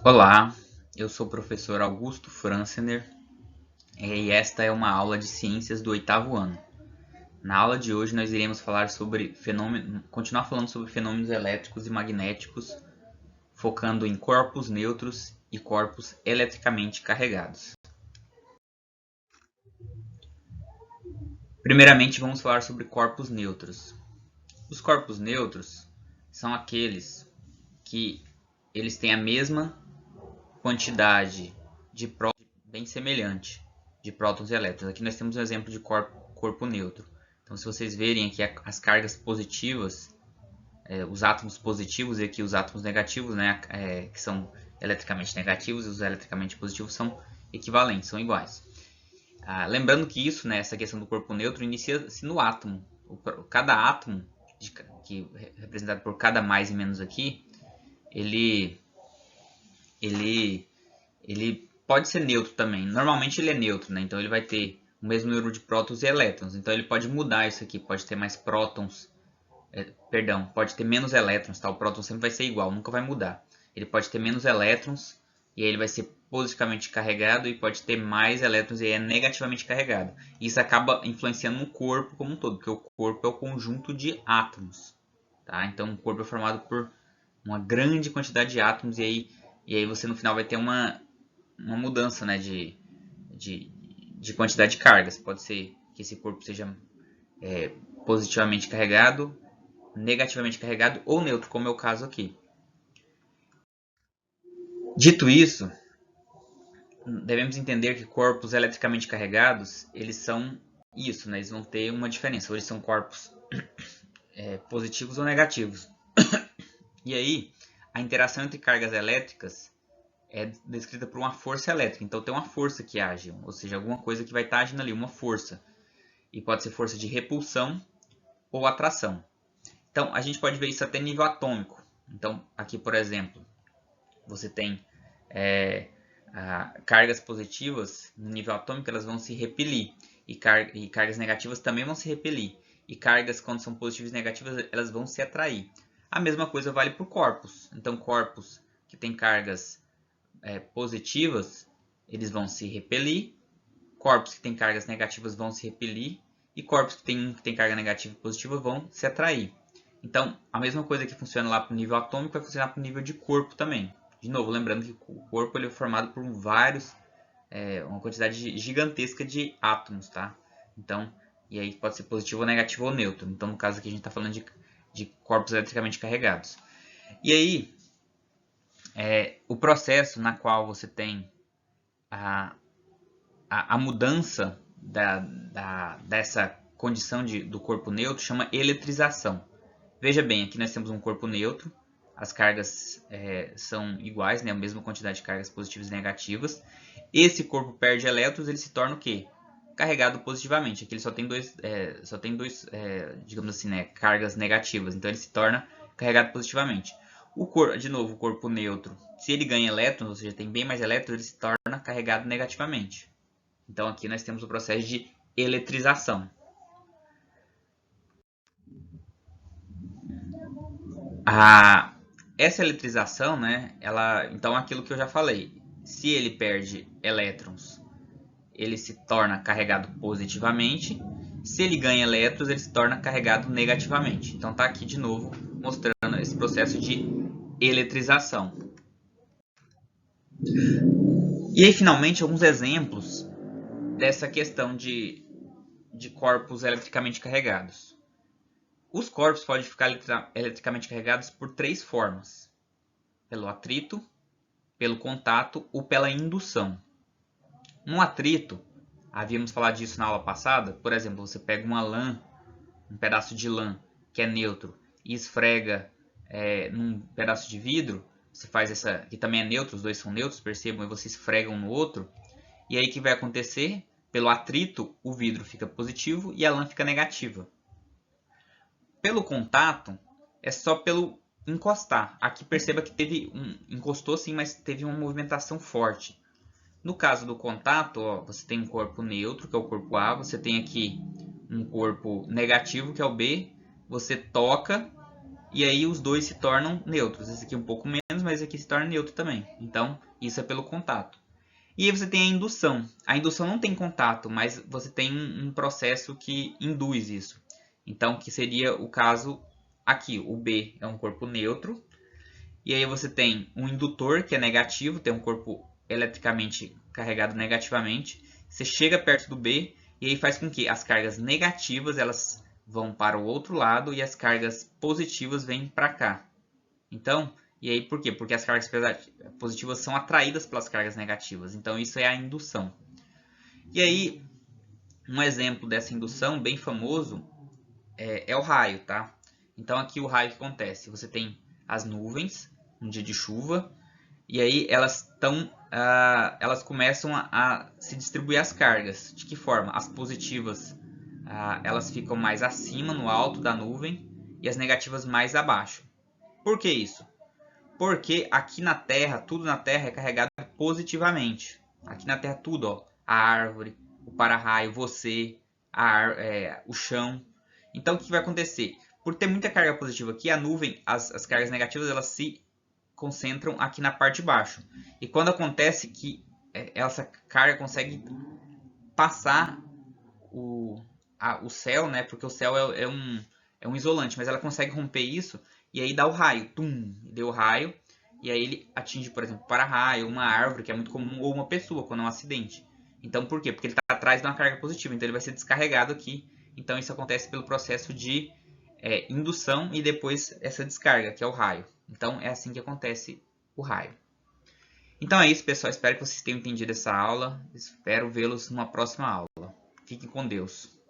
Olá, eu sou o professor Augusto Francener e esta é uma aula de ciências do oitavo ano. Na aula de hoje nós iremos falar sobre continuar falando sobre fenômenos elétricos e magnéticos, focando em corpos neutros e corpos eletricamente carregados. Primeiramente vamos falar sobre corpos neutros. Os corpos neutros são aqueles que eles têm a mesma quantidade de prótons, bem semelhante, de prótons e elétrons. Aqui nós temos um exemplo de corpo neutro. Então, se vocês verem aqui as cargas positivas, os átomos positivos e aqui os átomos negativos, né, que são eletricamente negativos, e os eletricamente positivos são equivalentes, são iguais. Lembrando que isso, né, essa questão do corpo neutro, inicia-se no átomo. Cada átomo, que é representado por cada mais e menos aqui, ele pode ser neutro também. Normalmente ele é neutro, né? Então ele vai ter o mesmo número de prótons e elétrons. Então ele pode mudar isso aqui, pode ter mais prótons, pode ter menos elétrons, tá? O próton sempre vai ser igual, nunca vai mudar. Ele pode ter menos elétrons e aí ele vai ser positivamente carregado e pode ter mais elétrons e aí é negativamente carregado. Isso acaba influenciando no corpo como um todo, porque o corpo é o conjunto de átomos, tá? Então o corpo é formado por uma grande quantidade de átomos e aí você no final vai ter uma mudança, né, de quantidade de cargas. Pode ser que esse corpo seja positivamente carregado, negativamente carregado ou neutro, como é o caso aqui. Dito isso, devemos entender que corpos eletricamente carregados, eles são isso, né? Eles vão ter uma diferença, ou eles são corpos positivos ou negativos. E aí, a interação entre cargas elétricas é descrita por uma força elétrica. Então tem uma força que age, ou seja, alguma coisa que vai estar agindo ali, uma força. E pode ser força de repulsão ou atração. Então a gente pode ver isso até em nível atômico. Então aqui, por exemplo, você tem cargas positivas no nível atômico, elas vão se repelir. E cargas negativas também vão se repelir. E cargas, quando são positivas e negativas, elas vão se atrair. A mesma coisa vale para corpos. Então corpos que têm cargas positivas, eles vão se repelir. Corpos que têm cargas negativas vão se repelir. E corpos que têm carga negativa e positiva vão se atrair. Então, a mesma coisa que funciona lá para o nível atômico vai funcionar para o nível de corpo também. De novo, lembrando que o corpo ele é formado por uma quantidade gigantesca de átomos, tá? Então, e aí pode ser positivo ou negativo ou neutro. Então, no caso aqui a gente está falando de corpos eletricamente carregados. E aí, o processo na qual você tem a mudança dessa condição do corpo neutro chama eletrização. Veja bem, aqui nós temos um corpo neutro, as cargas são iguais, né, a mesma quantidade de cargas positivas e negativas. Esse corpo perde elétrons, ele se torna o quê? Carregado positivamente. Aqui ele só tem dois digamos assim, né, cargas negativas, então ele se torna carregado positivamente. De novo, o corpo neutro, se ele ganha elétrons, ou seja, tem bem mais elétrons, ele se torna carregado negativamente. Então aqui nós temos o processo de eletrização. Essa eletrização, né, então aquilo que eu já falei, se ele perde elétrons, ele se torna carregado positivamente, se ele ganha elétrons, ele se torna carregado negativamente. Então está aqui de novo mostrando esse processo de eletrização. E aí finalmente alguns exemplos dessa questão de corpos eletricamente carregados. Os corpos podem ficar eletricamente carregados por três formas: pelo atrito, pelo contato ou pela indução. No atrito, havíamos falado disso na aula passada, por exemplo, você pega uma lã, um pedaço de lã que é neutro e esfrega num pedaço de vidro, você faz essa, que também é neutro, os dois são neutros, percebam, e você esfrega um no outro, e aí o que vai acontecer? Pelo atrito, o vidro fica positivo e a lã fica negativa. Pelo contato, é só pelo encostar. Aqui perceba que encostou sim, mas teve uma movimentação forte. No caso do contato, ó, você tem um corpo neutro, que é o corpo A, você tem aqui um corpo negativo, que é o B, você toca e aí os dois se tornam neutros. Esse aqui um pouco menos, mas esse aqui se torna neutro também. Então, isso é pelo contato. E aí você tem a indução. A indução não tem contato, mas você tem um processo que induz isso. Então, que seria o caso aqui. O B é um corpo neutro. E aí você tem um indutor, que é negativo, tem um corpo eletricamente carregado negativamente. Você chega perto do B e aí faz com que as cargas negativas elas vão para o outro lado e as cargas positivas vêm para cá. Então, e aí por quê? Porque as cargas positivas são atraídas pelas cargas negativas. Então isso é a indução. E aí, um exemplo dessa indução bem famoso é o raio, tá? Então aqui o raio que acontece? Você tem as nuvens, um dia de chuva, e aí elas começam a se distribuir as cargas. De que forma? As positivas elas ficam mais acima, no alto da nuvem, e as negativas mais abaixo. Por que isso? Porque aqui na Terra, tudo na Terra é carregado positivamente. Aqui na Terra tudo, ó, a árvore, o para-raio, você, o chão. Então o que vai acontecer? Por ter muita carga positiva aqui, a nuvem, as cargas negativas, elas se concentram aqui na parte de baixo. E quando acontece que essa carga consegue passar o céu, né? Porque o céu é um isolante, mas ela consegue romper isso e aí dá o raio. Tum, deu o raio. E aí ele atinge, por exemplo, para-raio, uma árvore, que é muito comum, ou uma pessoa, quando é um acidente. Então por quê? Porque ele está atrás de uma carga positiva, então ele vai ser descarregado aqui. Então isso acontece pelo processo de indução e depois essa descarga, que é o raio. Então é assim que acontece o raio. Então é isso, pessoal. Espero que vocês tenham entendido essa aula. Espero vê-los numa próxima aula. Fiquem com Deus.